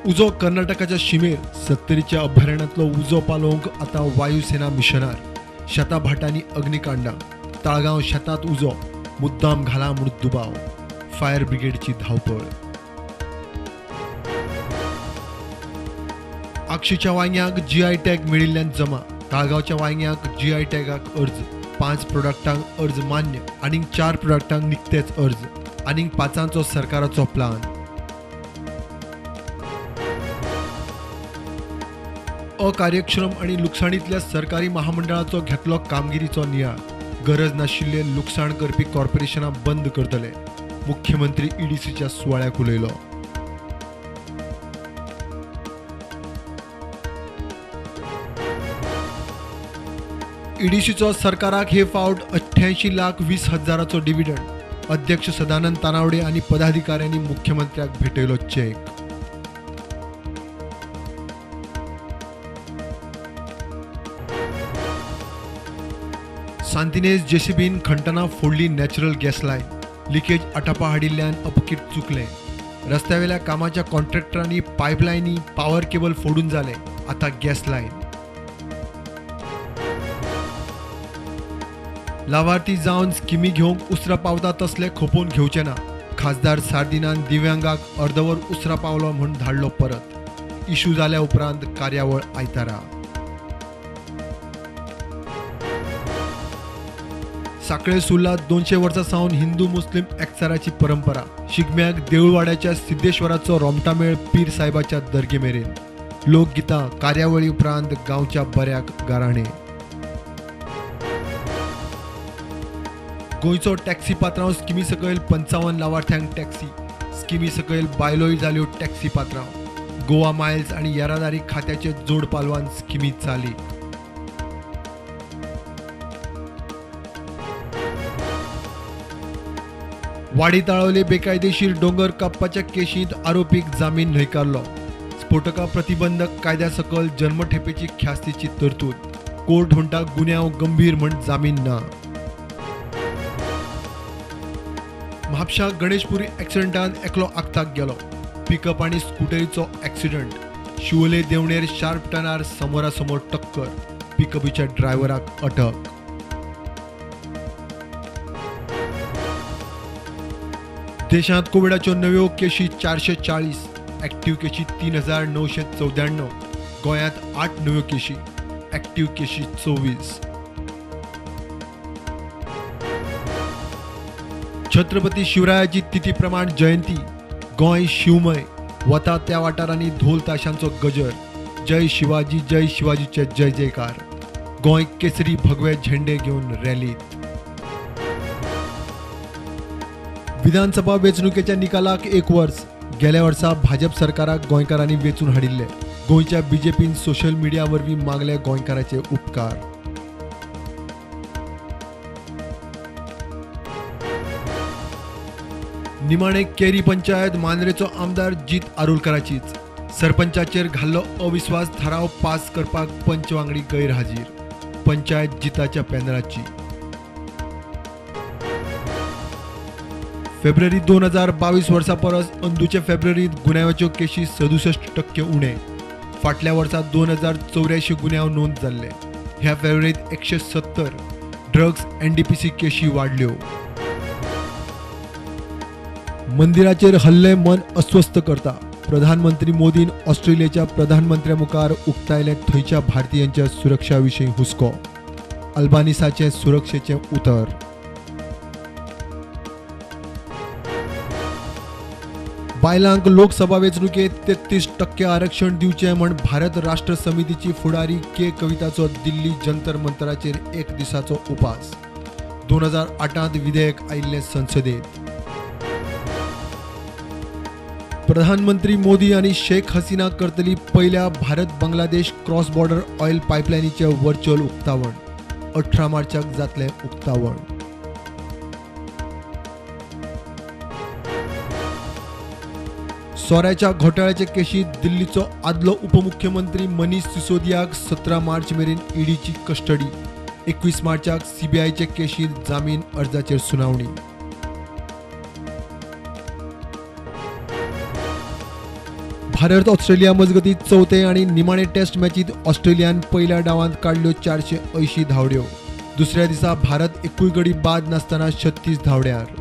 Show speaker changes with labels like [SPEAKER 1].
[SPEAKER 1] उजो कर्नाटकाच्या शिमेर 70च्या अभयारण्यातलो उजो पालोवंक आता वायुसेना मिशनार शेतां भाटांनी अग्निकांडां ताळगांव शेतात उजो मुद्दाम घाला म्हूण दुबाव फायर ब्रिगेडची धांवपळ आक्षीच्या वांग्याक जीआय टॅग मेळिल्ल्यान जमा ताळगांवच्या वांग्याक जीआय टॅगाक अर्ज 5 प्रोडक्टांक अर्ज मान्य आनीक 4 प्रोडक्टांक निकतेच अर्ज आनीक 5चो सरकाराचो प्लान अकार्यक्षम आणि लुकसाणीतल्या सरकारी महामंडळाचो घेतलो कामगिरीचो नियाळ गरज नाशिल्ले लुकसाण करपी कॉर्पोरेशनां बंद करतले मुख्यमंत्री ईडीसीच्या सुवाळ्याक उलयलो ईडीसीचो सरकाराक हे फावट 88,20,000चो डिव्हिडंड अध्यक्ष सदानंद तानावडे आणि पदाधिकाऱ्यांनी मुख्यमंत्र्याक भेटयलो चेक सांतिनेज जेसीबीन खंटना फोडली नॅचरल गॅस लायन लिकेज आटापा हाडिल्ल्यान अपकीट चुकलें रस्त्यावेल्या कामाच्या कॉन्ट्रॅक्टरांनी पायपलायनी पॉवर केबल फोडून जाले आता गॅस लायन लाभार्थी जावन स्किमी घेवंक उसरा पावता तसले खोपोवन घेवचे ना खासदार सार्दिनान दिव्यांगाक अर्दवर उसरा पावलो म्हूण धाडलो परत इशू जाल्या उपरांत कार्यावळ आयतारा साखळे सुर्लात 200 वर्सां सावन हिंदू मुस्लिम एकचाराची परंपरा शिगम्याक देऊळवाड्याच्या सिद्धेश्वराचो रोमटामेळ पीर साहेबाच्या दर्गे मेरेन लोकगितां कार्यावळी उपरांत गांवच्या बऱ्याक गाराणे गोंयचो टॅक्सी पात्रांव स्किमी सकयल 55 लावार्थ्यांक टॅक्सी स्किमी सकयल बायलोय जाल्यो टॅक्सी पात्रांव गोवा मायल्स आनी येरादारी खात्याचे जोड पालवान स्किमी चाली वाडी ताळवले बेकायदेशीर डोंगर कापपाच्या केशींत आरोपीक जामीन न्हयकारलो स्फोटका प्रतिबंधक कायद्या सकल जन्मठेपेची ख्यास्तीची तरतूद कोर्ट म्हणटा गुन्यांव गंभीर म्हण जामीन ना म्हापशा गणेशपुरी एक्सिडेंटान एकलो आगताक गेलो पिकअप आनी स्कूटरीचो एक्सिडंट शिवोले देवणेर शार्प टर्नार समोरासमोर टक्कर पिकअपीच्या ड्रायव्हराक अटक देशांत कोविडाच्यो नव्यो केशी 440 एक्टिव्ह केशी 3,994 गोंयांत 8 नव्यो केशी एक्टिव्ह केशी 24 छत्रपती शिवरायाची तिथी प्रमाण जयंती गोंय शिवमय वता त्या वाठारांनी ढोल ताशांचो गजर जय शिवाजीचे जय जयकार गोंय केसरी भगवे झेंडे घेवन रॅलीत विधानसभा वेंचणुकेच्या निकालाक 1 वर्स गेल्या वर्सा भाजप सरकाराक गोंयकारांनी वेंचून हाडिल्ले गोंयच्या बीजेपीन सोशल मिडिया वरवीं मागले गोंयकाराचे उपकार निमाणे केरी पंचायत मांद्रेचो आमदार जीत आरुलकराचीच सरपंचाचेर घाल्लो अविश्वास थाराव पास करपाक पंच वांगडी गैरहाजीर पंचायत जिताच्या पॅनलाची फेब्रुवारी 2022 वर्सा परस अंदूचे फेब्रुवारीत गुन्यांवाच्यो केशी 67% उणे फाटल्या वर्सा 2084 गुन्यांव नोंद जाल्ले ह्या फेब्रुवारीत 170 ड्रग्स एनडीपीसी केशी वाडल्यो मंदिराचेर हल्ले मन अस्वस्थ करता प्रधानमंत्री मोदीन ऑस्ट्रेलियाच्या प्रधानमंत्र्या मुखार उक्तायले थंयच्या भारतीयांच्या सुरक्षा विशीं हुस्को अल्बानिसाचे सुरक्षेचे उतर बायलांक लोकसभा वेंचणुकेत 33% आरक्षण दिवचे म्हण भारत राष्ट्र समितीची फुडारी के कविताचो दिल्ली जंतर मंतराचेर 1 दिसाचो उपास 2008 विधेयक आयिल्लें संसदेत प्रधानमंत्री मोदी आणि शेख हसीना करतली पहिल्या Bharat Bangladesh cross border oil पायपलायनीचे व्हर्च्युअल उक्तावण 18 मार्चाक जातलें उक्तावण सोऱ्याच्या घोटाळ्याचे केशीत दिल्लीचो आदलो उपमुख्यमंत्री मनीष सिसोदियाक 17 मार्च मेरेन ईडीची कस्टडी 21 मार्चाक सीबीआयचे केशीत जामीन अर्जाचेर सुनावणी भारत ऑस्ट्रेलिया मजगतीं चवथे आनी निमाणे टेस्ट मॅचींत ऑस्ट्रेलियान पयल्या डावांत काडल्यो 480 धांवड्यो. दुसऱ्या दिसा भारत एकूय गडी बाद नासतना 36 धांवड्यार.